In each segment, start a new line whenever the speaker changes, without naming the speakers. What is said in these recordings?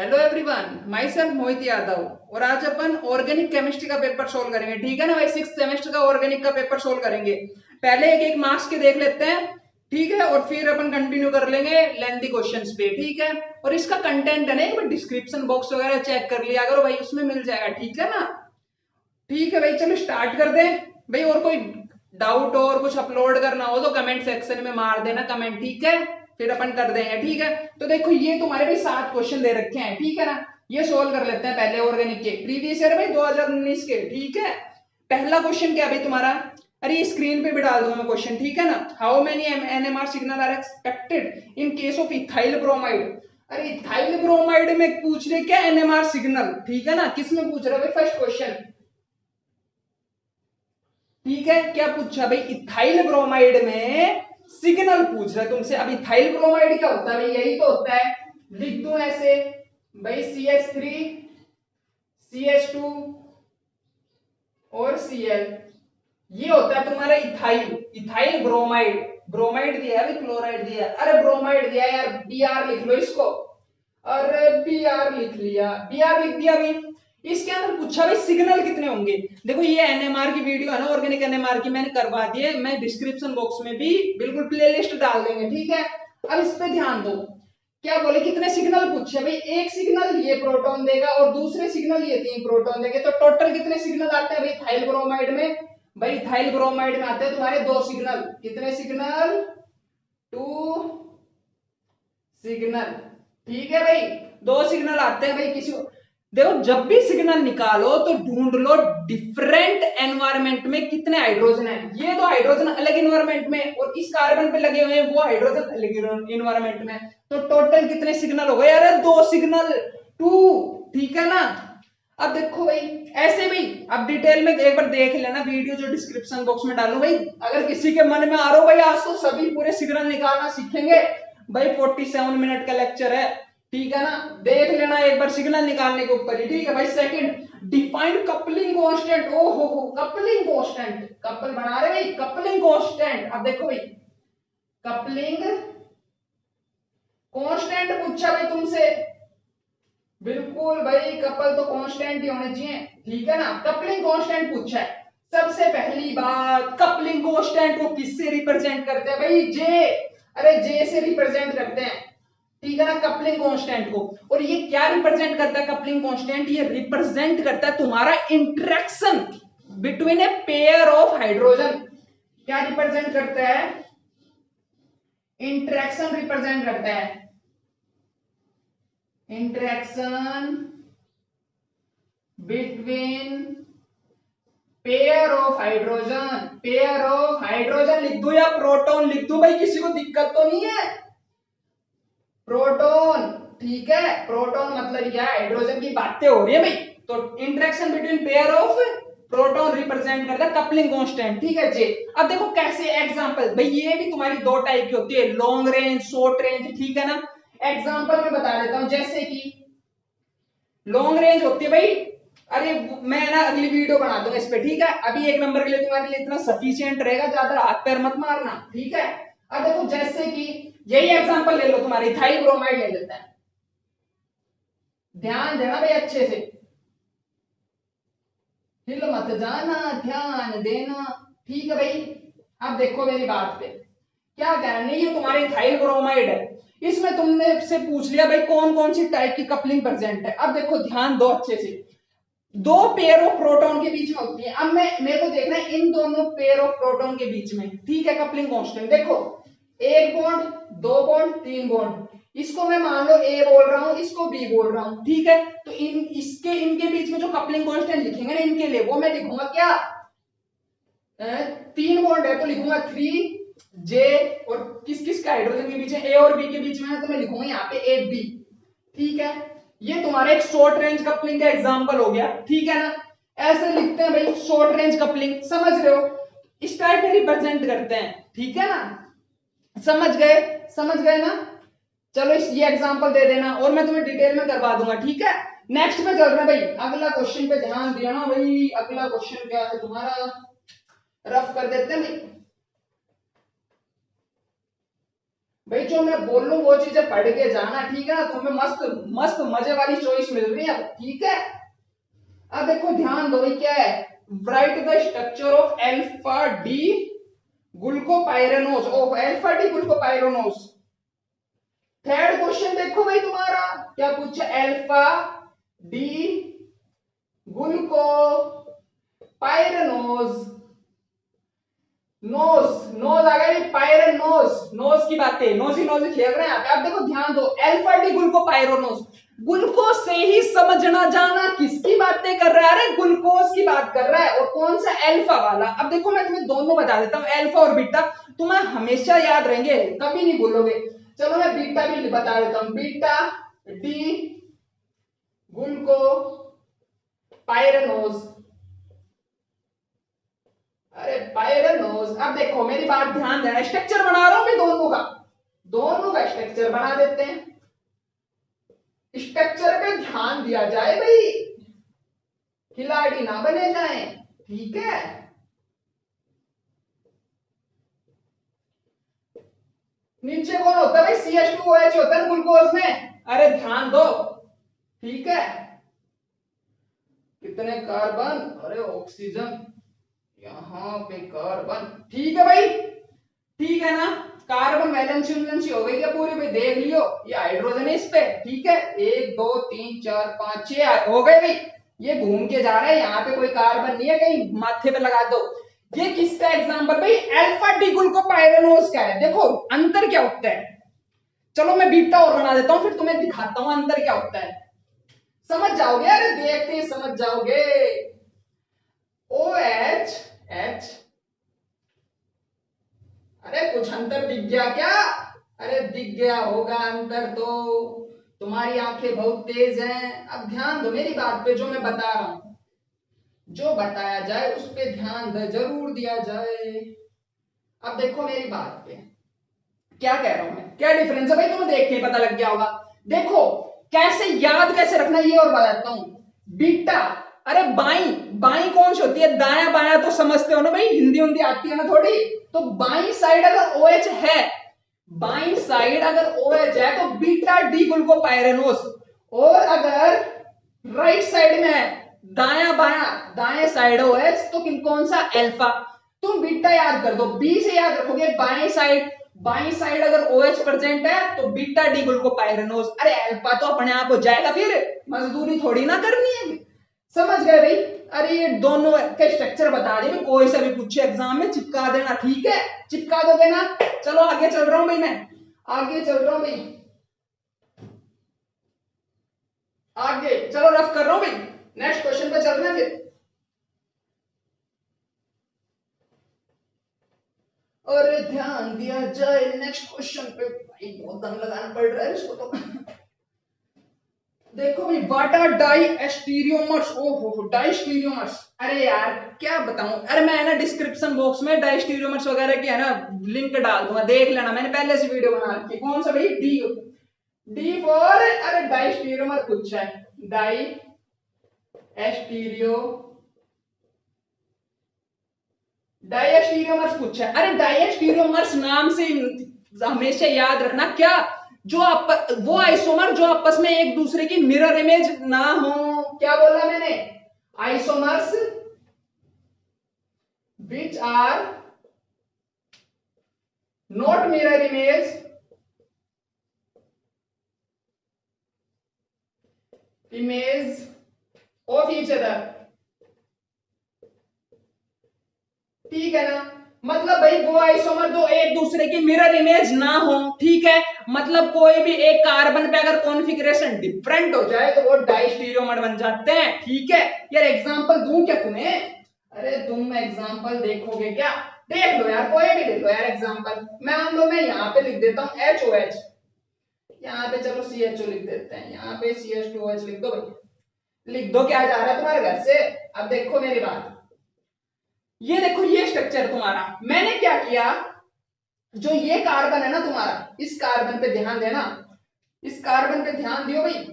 Hello everyone, my self मोहित यादव। और आज अपन organic chemistry का पेपर सोल्व करेंगे। ठीक है ना भाई, 6th सेमेस्टर का ऑर्गेनिक का पेपर सोल्व करेंगे। पहले एक एक मार्क्स के देख लेते हैं, ठीक है, और फिर अपन कंटिन्यू कर लेंगे लेंथी क्वेश्चंस पे। ठीक है, और इसका कंटेंट है ना, डिस्क्रिप्शन बॉक्स वगैरह चेक कर लिया करो भाई, उसमें मिल जाएगा। ठीक है ना। ठीक है भाई, चलो स्टार्ट कर दें भाई। और कोई डाउट और कुछ अपलोड करना हो तो कमेंट सेक्शन में मार देना कमेंट, ठीक है, फिर अपन कर देंगे। ठीक है, तो देखो ये तुम्हारे भी 7 क्वेश्चन दे रखे हैं, ठीक है ना। ये सोल्व कर लेते हैं पहले ऑर्गेनिक के प्रीवियस ईयर भाई 2019 के। ठीक है, पहला क्वेश्चन क्या भाई तुम्हारा, अरे स्क्रीन पे भी डाल दूंगा मैं क्वेश्चन, ठीक है ना। How many NMR signal are expected in case of ethyl bromide. अरे इथाइल ब्रोमाइड में पूछ रहे क्या एनएमआर सिग्नल, ठीक है ना। किसमें पूछ रहे भाई, फर्स्ट क्वेश्चन। ठीक है, क्या पूछा भाई, इथाइल ब्रोमाइड में सिग्नल पूछ रहा है तुमसे। अब इथाइल ब्रोमाइड क्या होता है भाई, यही तो होता है। लिख दूं ऐसे भाई, CH3 CH2 और Cl, ये होता है तुम्हारा इथाइल। इथाइल ब्रोमाइड, ब्रोमाइड दिया है, क्लोराइड दिया है। अरे ब्रोमाइड दिया है यार, Br लिख लो इसको। अरे Br लिख लिया, Br लिख दिया भाई। इसके अंदर पूछा भाई सिग्नल कितने होंगे। देखो ये एनएमआर की वीडियो है ना, ऑर्गेनिक एनएमआर की, मैंने करवा दी है। मैं डिस्क्रिप्शन बॉक्स में भी बिल्कुल प्लेलिस्ट डाल देंगे, ठीक है। अब इस पे ध्यान दो, क्या बोले कितने सिग्नल पूछे भाई। एक सिग्नल ये प्रोटॉन देगा और दूसरे सिग्नल ये 3 प्रोटॉन देंगे, तो टोटल कितने सिग्नल आते हैं भाई थाइल ब्रोमाइड में। भाई थाइल ब्रोमाइड में आते हैं तुम्हारे 2 सिग्नल। कितने सिग्नल, 2 सिग्नल। ठीक है भाई, 2 सिग्नल आते हैं भाई। किसी देखो, जब भी सिग्नल निकालो तो ढूंढ लो डिफरेंट एनवायरमेंट में कितने हाइड्रोजन है। ये तो हाइड्रोजन अलग एनवायरमेंट में और इस कार्बन पे लगे हुए हैं वो हाइड्रोजन अलग एनवायरमेंट में। तो टोटल कितने सिग्नल हो गए यार, 2 सिग्नल, 2। ठीक है ना। अब देखो भाई, ऐसे भाई अब डिटेल में एक बार देख लेना वीडियो जो डिस्क्रिप्शन बॉक्स में डालू भाई। अगर किसी के मन में आ रहा हो भाई आज तो सभी पूरे सिग्नल निकालना सीखेंगे भाई, 47 मिनट का लेक्चर है, ठीक है ना। देख लेना एक बार सिग्नल निकालने के ऊपर ही, ठीक है भाई। Second, defined coupling constant. ओ हो, कपलिंग कांस्टेंट, कपल बना रहे भाई, कपलिंग कांस्टेंट। अब देखो भाई, कपलिंग कांस्टेंट पूछा भाई तुमसे। बिल्कुल भाई, कपल तो कांस्टेंट ही होने चाहिए, ठीक है ना। कपलिंग कांस्टेंट पूछा है। सबसे पहली बात, कपलिंग कांस्टेंट को किससे रिप्रेजेंट करते हैं भाई, जे। अरे जे से रिप्रेजेंट करते हैं, ठीक है ना, कपलिंग कांस्टेंट को। और ये क्या रिप्रेजेंट करता है कपलिंग कांस्टेंट, ये रिप्रेजेंट करता है तुम्हारा interaction between a pair of hydrogen. क्या रिप्रेजेंट करता है, इंटरेक्शन रिप्रेजेंट करता है, interaction between pair of hydrogen. Pair of hydrogen लिख दो या प्रोटॉन लिख दो भाई, किसी को दिक्कत तो नहीं है। प्रोटॉन, ठीक है, प्रोटॉन मतलब क्या, हाइड्रोजन की बातें हो रही है भाई। तो interaction between pair of proton represent करता है कपलिंग कांस्टेंट, ठीक है जे। अब देखो कैसे एग्जांपल भाई, ये भी तुम्हारी 2 टाइप की होती है, लॉन्ग रेंज शॉर्ट रेंज, ठीक है ना। एग्जांपल में बता देता हूं, जैसे कि लॉन्ग रेंज होती है भाई। अरे मैं ना अगली वीडियो बना दूंगा इस पे, ठीक है। अभी 1 नंबर के लिए तुम्हारे लिए इतना सफिशिएंट रहेगा, ज्यादा हाथ पैर मत मारना, ठीक है। अब देखो जैसे कि यही एग्जांपल ले लो, तुम्हारे इथाइल ब्रोमाइड ले लेते हैं। ध्यान देना भाई अच्छे से, हिल मत जाना, ध्यान देना, ठीक है भाई। अब देखो मेरी बात पे, क्या कहना, ये तुम्हारे इथाइल ब्रोमाइड है। इसमें तुमने से पूछ लिया भाई कौन कौन सी टाइप की कपलिंग प्रेजेंट है। अब देखो ध्यान दो अच्छे से, 2 पेयर ऑफ प्रोटॉन के बीच में होती है। अब मैं मेरे को देखना है इन दोनों पेयर ऑफ प्रोटॉन के बीच में, ठीक है, कपलिंग कांस्टेंट। देखो 1 बॉन्ड, 2 बॉन्ड, 3 बॉन्ड। इसको मैं मान लो ए बोल रहा हूं, इसको बी बोल रहा हूं, ठीक है। तो इनके बीच में जो कपलिंग कांस्टेंट लिखेंगे ना इनके लिए, वो मैं लिखूंगा क्या, 3 बॉन्ड है तो लिखूंगा 3J। और किस किस का हाइड्रोजन के बीच में, ए और बी के बीच में है, तो मैं लिखूंगा यहाँ पे 8B, ठीक है। ये तुम्हारा एक शॉर्ट रेंज कपलिंग का एग्जांपल हो गया, ठीक है ना। ऐसे लिखते हैं भाई शॉर्ट रेंज कपलिंग, समझ रहे हो, इस टाइप में रिप्रेजेंट करते हैं, ठीक है ना। समझ गए, समझ गए ना। चलो ये एग्जांपल दे देना और मैं तुम्हें डिटेल में करवा दूंगा, ठीक है। नेक्स्ट पे चल रहे हैं भाई, अगला क्वेश्चन पे ध्यान देना भाई। अगला क्वेश्चन क्या है तुम्हारा, रफ कर देते हैं भाई। भाई जो मैं बोल लूं वो चीजें पढ़ के जाना, ठीक है ना? तुम्हें मस्त मस्त मजे वाली चॉइस मिल रही है अब, ठीक है? अब देखो ध्यान दो भाई, क्या है? Write the structure of alpha D glucopyranose, of alpha D glucopyranose. Third question देखो भाई तुम्हारा क्या पूछा, alpha D glucopyranose, nose nose आ गया, पायरन नोज, नोज की बातें, नोजी नोजी खेल रहे हैं आप। अब देखो ध्यान दो, अल्फा डी ग्लूकोपाइरेनोज, ग्लूकोज से ही समझना जाना किसकी बातें कर रहा है? अरे ग्लूकोज की बात कर रहा है, और कौन सा? अल्फा वाला। अब देखो मैं तुम्हें दोनों बता देता हूं, अल्फा और बीटा, तुम्हें हमेशा याद रहेंगे, कभी नहीं भूलोगे। चलो मैं बीटा भी बता देता हूं, बीटा डी ग्लूकोपाइरेनोज, अरे पायरेनोज। अब देखो मेरी बात ध्यान देना, स्ट्रक्चर बना रहा हूं मैं दोनों का स्ट्रक्चर बना देते हैं। स्ट्रक्चर पे ध्यान दिया जाए भाई, खिलाड़ी ना बने जाएं, ठीक है? नीचे कौन होता है भाई? CH2OH होता है ग्लूकोज में, अरे ध्यान दो, ठीक है? कितने कार्बन? अरे ऑक्सीजन, यहां पे कार्बन, ठीक है भाई, ठीक है ना? कार्बन वैलेंसी हो गई क्या पूरी भाई? देख लियो, ये हाइड्रोजन है इस पे, ठीक है? 1 2 3 4 5 6 हो गए भाई। ये घूम के जा रहा है, यहाँ पे कोई कार्बन नहीं है, कहीं माथे पे लगा दो। ये किसका एग्जांपल भाई? अल्फा डी ग्लूकोपाइरेनोज का है। देखो अंतर क्या होता है, चलो मैं बीटा और बना देता हूं, फिर तुम्हें दिखाता हूं अंतर क्या होता है, समझ जाओगे। अरे देखते ही समझ जाओगे। OH H, अरे कुछ अंतर दिख गया क्या? अरे दिख गया होगा अंतर तो, तुम्हारी आंखें बहुत तेज हैं। अब ध्यान दो मेरी बात पे, जो मैं बता रहा हूं, जो बताया जाए उस पे ध्यान जरूर दिया जाए। अब देखो मेरी बात पे, क्या कह रहा हूं मैं, क्या डिफरेंस है भाई, तुम्हें देख के पता लग गया होगा। देखो कैसे याद कैसे रखना ये और बताता हूं। बीटा, अरे बाई बाई कौन सी होती है? दाया बाया तो समझते हो ना भाई, हिंदी हिंदी आती है ना थोड़ी। तो बाई साइड अगर OH है, बाई साइड अगर OH है तो बीटा डी ग्लूकोपाइरेनोज, और अगर राइट साइड में है, दाया बाया, दाएं साइड OH, तो कौन सा? अल्फा। तुम बीटा याद कर दो, बी से याद रखोगे बाएं साइड, बाई साइड अगर OH प्रेजेंट है तो बीटा डी ग्लूकोपाइरेनोज। अरे अल्फा तो अपने आप हो जाएगा, फिर मजदूरी थोड़ी ना करनी है। समझ गए भाई? अरे ये दोनों के स्ट्रक्चर बता दिए, कोई सा भी पूछे एग्जाम में चिपका देना, ठीक है? चिपका दोगे ना? चलो आगे चल रहा हूं भाई, मैं आगे चल रहा हूं भाई, आगे चलो, रफ कर रहा हूं भाई, नेक्स्ट क्वेश्चन पे चलना है फिर। और ध्यान दिया जाए नेक्स्ट क्वेश्चन पे, भाई बहुत दम लगाना पड़ रहा है इसको तो। देखो भाई, वाटा डाई एस्टीरियोमर्स, ओहो डाइस्टीरियोमर्स, अरे यार क्या बताऊं, अरे मैं ना डिस्क्रिप्शन बॉक्स में डाइस्टीरियोमर्स वगैरह की है ना लिंक डाल दूंगा, देख लेना, मैंने पहले से वीडियो बना रखी है। कौन सा भाई? डी, डी फॉर, अरे डाइस्टीरियोमर पूछा है, डाई एस्टीरियो, डायस्टीरियोमर्स पूछा है। अरे डायस्टीरियोमर्स नाम से हमेशा याद रखना, क्या? जो वो आइसोमर जो आपस में एक दूसरे की मिरर इमेज ना हो। क्या बोला मैंने? Isomers which are not mirror image of each other, ठीक है ना? मतलब भाई वो आइसोमर जो एक दूसरे की मिरर इमेज ना हो, ठीक है? मतलब कोई भी एक कार्बन पे अगर कॉन्फ़िगरेशन डिफरेंट हो जाए तो वो डाइस्टीरियोमर बन जाते हैं, ठीक है? यार एग्जांपल दूं क्या तुम्हें? अरे तुम एग्जांपल देखोगे क्या? देख लो यार, कोई भी ले लो यार एग्जांपल। मान लो मैं यहाँ पे लिख देता हूँ HOH, यहाँ पे चलो CHO लिख देते हैं, यहाँ पे CH2OH लिख दो भाई, लिख दो, क्या जा रहा है तुम्हारे घर से? अब देखो मेरी बात, ये देखो ये स्ट्रक्चर तुम्हारा, मैंने क्या किया, जो ये कार्बन है ना तुम्हारा, इस कार्बन पे ध्यान देना, इस कार्बन पे ध्यान दियो भाई,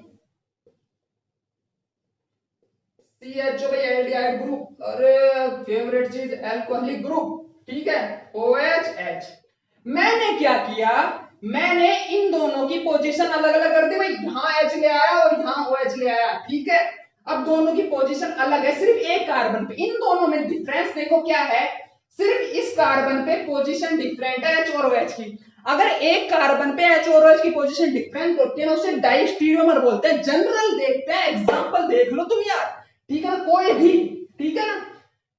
CHO भाई एल्डिहाइड ग्रुप, अरे फेवरेट चीज, अल्कोहलिक ग्रुप, ठीक है? OH H। मैंने क्या किया, मैंने इन दोनों की पोजीशन अलग अलग कर दी भाई, यहाँ H ले आया और यहाँ OH ले आया, ठीक है। अब दोनों की पोजीशन अलग है सिर्फ एक कार्बन पे, इन दोनों में डिफरेंस देखो क्या है, सिर्फ इस कार्बन पे पोजीशन डिफरेंट है H और OH की। अगर एक कार्बन पे H और OH की पोजीशन डिफरेंट होती है ना, उसे डाइस्टीरियोमर बोलते हैं। जनरल देखते हैं, एग्जांपल देख लो तुम यार, ठीक है ना, कोई भी, ठीक है ना,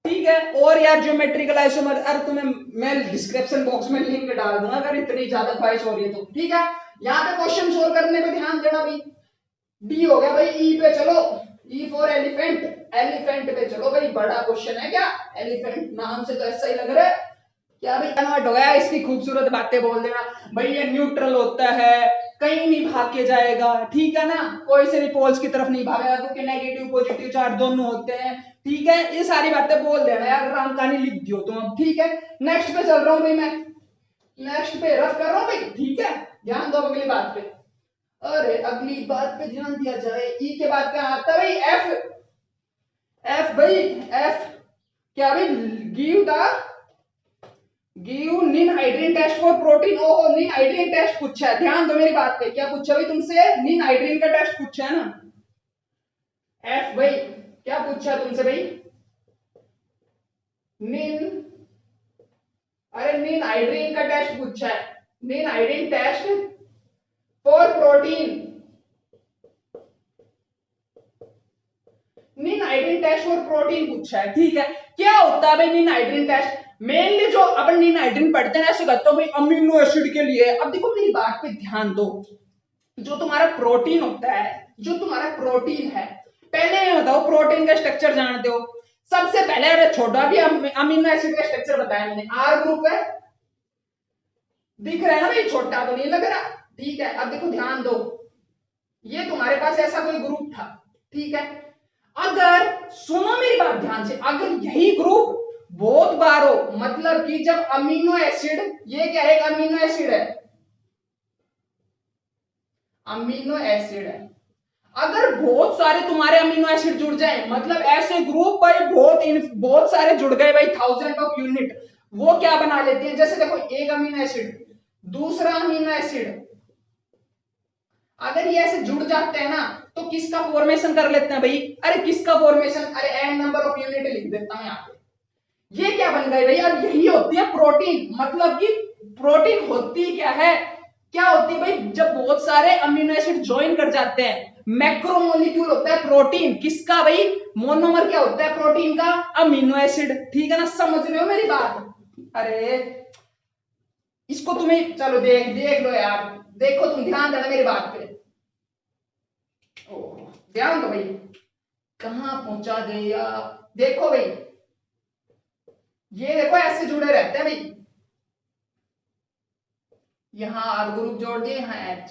ठीक है। और यार ज्योमेट्रिकल आइसोमर, अरे तुम्हें मैं डिस्क्रिप्शन बॉक्स में लिंक डाल दूंगा अगर इतनी ज्यादा ख्वाहिश हो रही है तो, ठीक है। यहाँ पे क्वेश्चन सोल्व करने पे ध्यान देना भाई। डी हो गया भाई, ई पे चलो, ई फॉर एलिफेंट, एलिफेंट पे चलो भाई, बड़ा क्वेश्चन है क्या, एलिफेंट नाम से तो ऐसा ही लग रहा है क्या भाई, कन्वर्ट हो गया। इसकी खूबसूरत बातें बोल देना भाई, ये न्यूट्रल होता है, कहीं नहीं भाग के जाएगा, ठीक है ना, कोई से भी पोल्स की तरफ नहीं भागेगा क्योंकि नेगेटिव पॉजिटिव चार्ज दोनों होते हैं, ठीक है। ये सारी बातें बोल देना यार, राम कहानी लिख दियो तुम अब, ठीक है। नेक्स्ट पे चल रहा हूं भाई मैं, नेक्स्ट पे रफ कर रहा हूं भाई, ठीक है। ध्यान दो अगली बात पे, अरे अगली बात पे ध्यान दिया जाए। ई के बाद क्या आता है भाई, एफ, एफ भाई, एफ क्या भाई, गिव नीन हाइड्रीन टेस्ट फॉर प्रोटीन। ओहो, नीन हाइड्रीन टेस्ट पूछा है, ध्यान दो मेरी बात पे, क्या पूछा भाई तुमसे, नीन हाइड्रीन का टेस्ट पूछा है ना। एफ भाई क्या पूछा तुमसे भाई, नीन, अरे नीन हाइड्रीन का टेस्ट पूछा है, नीन हाइड्रीन टेस्ट फॉर प्रोटीन, नीन हाइड्रीन टेस्ट फॉर प्रोटीन पूछा है, ठीक है। क्या होता है भाई नीन हाइड्रीन टेस्ट, मेनली जो अपन नीन हाइड्रीन पढ़ते हैं ऐसे करते हो भाई अमीनो एसिड के लिए। अब देखो मेरी बात पे ध्यान दो, जो तुम्हारा प्रोटीन होता है, जो तुम्हारा प्रोटीन है, पहले ये बताओ प्रोटीन का स्ट्रक्चर जानते हो। सबसे पहले, अरे छोटा भी अमीनो एसिड का स्ट्रक्चर बताया मैंने, आर ग्रुप है, दिख रहा है ना भाई, छोटा तो नहीं लग रहा, ठीक है। अब देखो ध्यान दो, ये तुम्हारे पास ऐसा कोई ग्रुप था, ठीक है। अगर सुनो मेरी बात ध्यान से, अगर यही ग्रुप बहुत बार हो, मतलब कि जब अमीनो एसिड, ये क्या है, अमीनो एसिड है, अमीनो एसिड है, अगर बहुत सारे तुम्हारे अमीनो एसिड जुड़ जाए, मतलब ऐसे ग्रुप भाई बहुत सारे जुड़ गए भाई, 1000 ऑफ यूनिट, वो क्या बना लेते हैं, जैसे देखो एक अमीनो एसिड, दूसरा अमीनो एसिड, अगर ये ऐसे जुड़ जाते हैं ना तो किसका फॉर्मेशन कर लेते हैं भाई, अरे किसका फॉर्मेशन, अरे एन नंबर ऑफ यूनिट लिख देता हूं यहाँ पे, ये क्या बन गए भाई, अब यही होती है प्रोटीन। मतलब कि प्रोटीन होती क्या है, क्या होती है भाई, जब बहुत सारे अमीनो एसिड ज्वाइन कर जाते हैं, मैक्रोमोलिक्यूल होता है प्रोटीन, किसका भाई, मोनोमर क्या होता है प्रोटीन का, अमीनो एसिड, ठीक है ना, समझ रहे हो मेरी बात। अरे इसको तुम्हें चलो देख देख लो यार, देखो तुम ध्यान देना मेरी बात पे, ध्यान दो भाई, कहां पहुंचा दिया, देखो भाई, ये देखो ऐसे जुड़े रहते हैं भाई, यहां आर ग्रुप जोड़ दिए, यहां एच,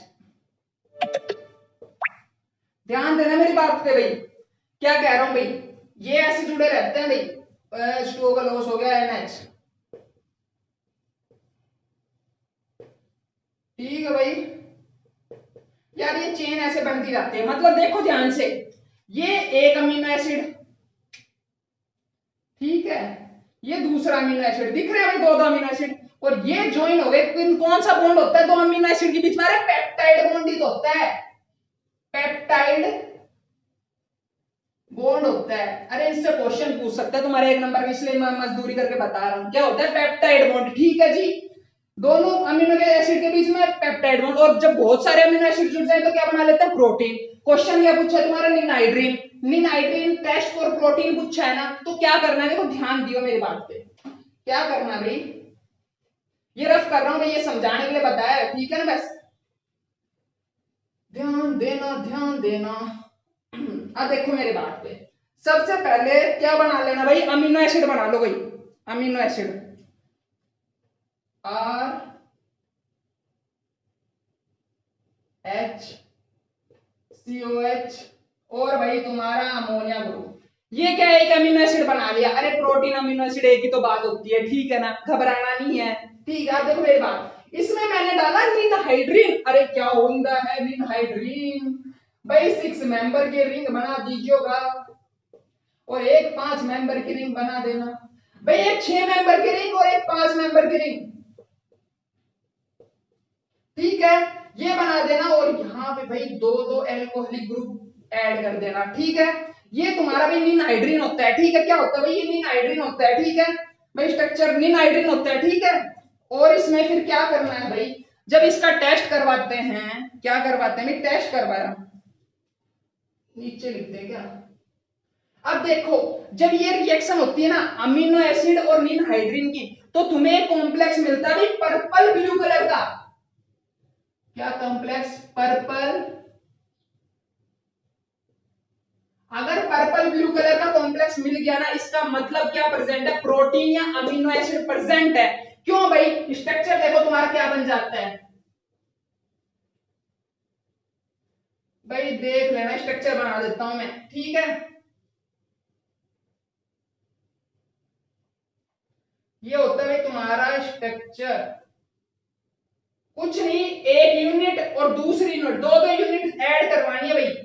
ध्यान देना मेरी बात पे भाई, क्या कह रहा हूं भाई, ये ऐसे जुड़े रहते हैं भाई, H2O का लॉस हो गया NH, ठीक है भाई। यार ये चेन ऐसे बनती जाती है, मतलब देखो ध्यान से, ये एक अमीनो एसिड, ठीक है, ये दूसरा अमीनो एसिड, दिख रहा है भाई दो अमीनो एसिड, और ये ज्वाइन हो गए, कौन सा बॉन्ड होता है दो अमीनो एसिड के बीच में, अरे पेप्टाइड बॉन्ड ही तो होता है, पेप्टाइड बॉन्ड होता है। अरे इससे क्वेश्चन पूछ सकता है तुम्हारे एक नंबर, इसलिए मैं मजदूरी करके बता रहा हूं, क्या होता है पेप्टाइड बॉन्ड, ठीक है जी, दोनों अमीनो एसिड के बीच में पेप्टाइड बॉन्ड, और जब बहुत सारे अमीनो एसिड जुड़ जाए तो क्या बना लेते हैं, प्रोटीन। क्वेश्चन क्या पूछा है तुम्हारा, निनाइड्रीन, निनाइड्रीन टेस्ट फॉर प्रोटीन पूछा है ना, तो क्या करना है, देखो ध्यान दियो मेरी बात पे, क्या करना है भाई, ये रफ कर रहा हूं भाई, ये समझाने के लिए बताया है, ठीक है ना, बस ध्यान देना ध्यान देना। अब देखो मेरी बात पे, सबसे पहले क्या बना लेना भाई, अमीनो एसिड बना लो भाई, amino acid R H COH, और भाई तुम्हारा अमोनिया ग्रुप, ये क्या है, एक अमीनो एसिड बना लिया। अरे प्रोटीन अमीनो एसिड एक ही तो बात होती है, ठीक है ना, घबराना नहीं है, ठीक है। देखो मेरी बात, इसमें मैंने डाला निनहाइड्रीन, अरे क्या होता है निनहाइड्रीन भाई, 6 मेंबर की रिंग बना दीजिएगा, और एक 5 मेंबर की रिंग बना देना भाई, एक 6 मेंबर की रिंग और एक 5 मेंबर की रिंग, है, ये बना देना और यहाँ पे भाई दो दो एल्कोहलिक ग्रुप ऐड कर देना, ठीक है। ये तुम्हारा भाई नीन हाइड्रीन होता है, ठीक है। क्या होता है भाई, ये नीन हाइड्रीन होता है, ठीक है भाई, स्ट्रक्चर नीन हाइड्रीन होता है, ठीक है। और इसमें फिर क्या करना है भाई, जब इसका टेस्ट करवाते हैं, क्या करवाते हैं भाई, टेस्ट करवाया, नीचे लिखते हैं क्या। अब देखो, जब ये रिएक्शन होती है ना अमीनो एसिड और नीन हाइड्रीन की, तो तुम्हें एक कॉम्प्लेक्स मिलता है भाई पर्पल ब्लू कलर का। क्या कॉम्प्लेक्स, पर्पल। अगर पर्पल ब्लू कलर का कॉम्प्लेक्स मिल गया ना, इसका मतलब क्या प्रेजेंट है, प्रोटीन या अमीनो एसिड प्रेजेंट है। क्यों भाई, स्ट्रक्चर देखो तुम्हारा क्या बन जाता है भाई, देख लेना, स्ट्रक्चर बना देता हूं मैं, ठीक है। ये होता है भाई तुम्हारा स्ट्रक्चर, कुछ नहीं, एक यूनिट और दूसरी यूनिट, दो दो यूनिट ऐड करवानी है भाई।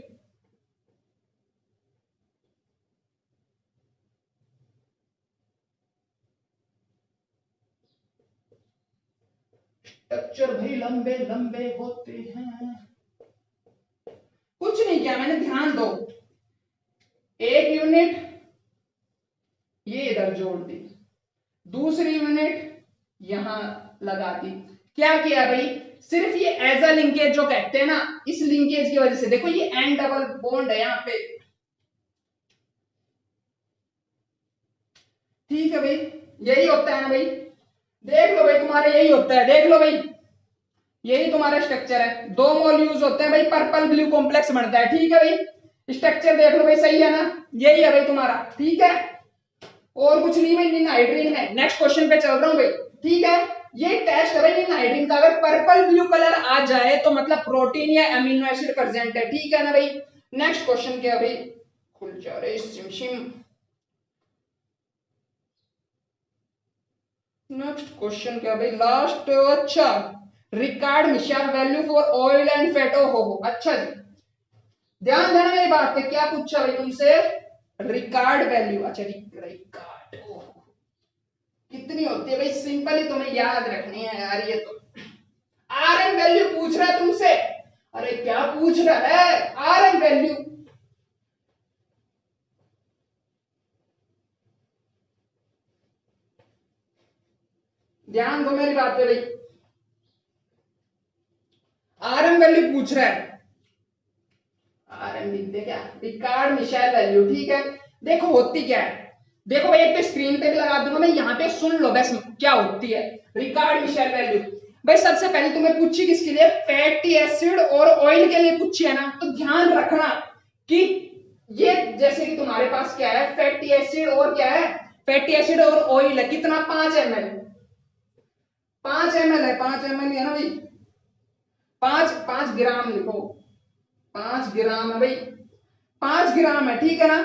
स्ट्रक्चर भाई लंबे लंबे होते हैं, कुछ नहीं किया मैंने, ध्यान दो, एक यूनिट ये इधर जोड़ दी, दूसरी यूनिट यहां लगा दी। क्या किया भाई, सिर्फ ये एज अ लिंकेज जो कहते हैं ना, इस लिंकेज की वजह से देखो ये एन डबल बॉन्ड है यहां पे, ठीक है भाई, यही होता है ना भाई, देख लो भाई तुम्हारे यही होता है, देख लो भाई, यही तुम्हारा स्ट्रक्चर है, दो मोल यूज होते हैं भाई, पर्पल ब्लू कॉम्प्लेक्स बनता है, ठीक है भाई। स्ट्रक्चर देख लो भाई, सही है ना, यही है भाई तुम्हारा, ठीक है। और कुछ नहीं भाई, नीन हाइड्रीन है। नेक्स्ट क्वेश्चन पे चल रहा हूं भाई, ठीक है। ये टेस्ट है भाई नीन हाइड्रीन का, अगर पर्पल ब्लू कलर आ जाए तो मतलब प्रोटीन या अमीनो एसिड प्रेजेंट है, ठीक है ना भाई। नेक्स्ट क्वेश्चन क्या भाई, खुल जा रे सिम। नेक्स्ट क्वेश्चन क्या भाई, लास्ट, अच्छा, Reichert Meissl value for oil and fat. हो, अच्छा जी, ध्यान देना मेरी बात पे, क्या पूछा भाई तुमसे, रिकार्ड वैल्यू, अच्छा रिकार्ड कितनी होती है भाई, सिंपल ही तुम्हें याद रखनी है यार, ये तो आरएम वैल्यू पूछ रहा है तुमसे। अरे क्या पूछ रहा है, आरएम वैल्यू, ध्यान दो मेरी बात पे भाई, आरएम वैल्यू पूछ रहा है, आरएम लिखते क्या, रिकार्ड मिशेल वैल्यू, ठीक है। देखो होती क्या है, देखो भाई एक तो स्क्रीन पे भी लगा दूंगा मैं, यहाँ पे सुन लो बस क्या होती है रिकार्ड मिशेल वैल्यू। भाई सबसे पहले तुम्हें पूछी किसके लिए, फैटी एसिड और ऑयल के लिए पूछी है ना, तो ध्यान रखना कि ये जैसे कि तुम्हारे पास क्या है, फैटी एसिड और क्या है, फैटी एसिड और ऑयल है, कितना 5 ml, 5 ml है, 5 ml है ना भाई, 5 ग्राम लिखो, 5 ग्राम है भाई, 5 ग्राम है, ठीक है ना।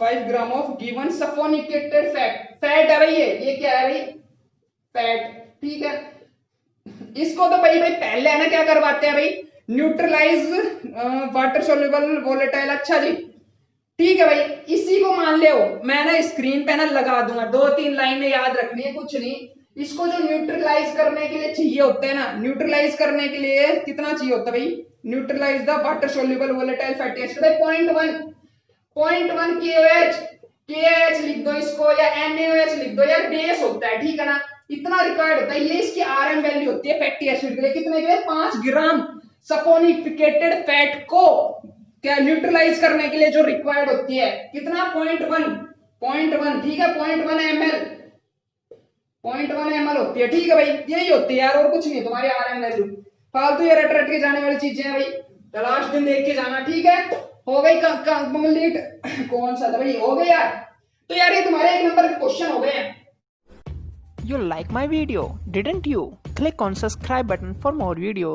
5 gram of given saponified fat, fat है भाई, ये क्या है भाई, फैट, ठीक है। इसको तो भाई पहले है ना क्या करवाते हैं भाई, न्यूट्रलाइज वाटर सोल्यूबल वोलेटाइल, अच्छा जी, ठीक है भाई। इसी को मान ले, मैं ना स्क्रीन पे ना लगा दूंगा, 2-3 लाइनें याद रखनी है, कुछ नहीं। इसको जो न्यूट्रलाइज करने के लिए चाहिए होते हैं ना, न्यूट्रलाइज करने के लिए कितना चाहिए होता है भाई, neutralize the water soluble volatile fatty acid भाई 0.1 KOH, KH लिख दो इसको, या NaOH लिख दो यार, बेस होता है, ठीक है ना। इतना रिक्वायर्ड होता है, ये इसकी आरएम वैल्यू होती है फैटी एसिड के लिए, कितने के लिए, 5 ग्राम सपोनिफिकेटेड फैट को क्या न्यूट्रलाइज करने के लिए जो रिक्वायर्ड होती है, कितना, 0.1, ठीक है, 0.1 ml होती है, ठीक है भाई, यही होती है यार, और कुछ नहीं तुम्हारी आरएम वैल्यू। फालतू ये रट रट के जाने वाली चीजें हैं भाई, लास्ट दिन देख के जाना, ठीक है। हो गई कंप्लीट, कौन सा था भाई, हो गया यार। तो यार ये तुम्हारे 1 नंबर के क्वेश्चन हो गए हैं।
You like my video, didn't you? Click on subscribe button for more videos.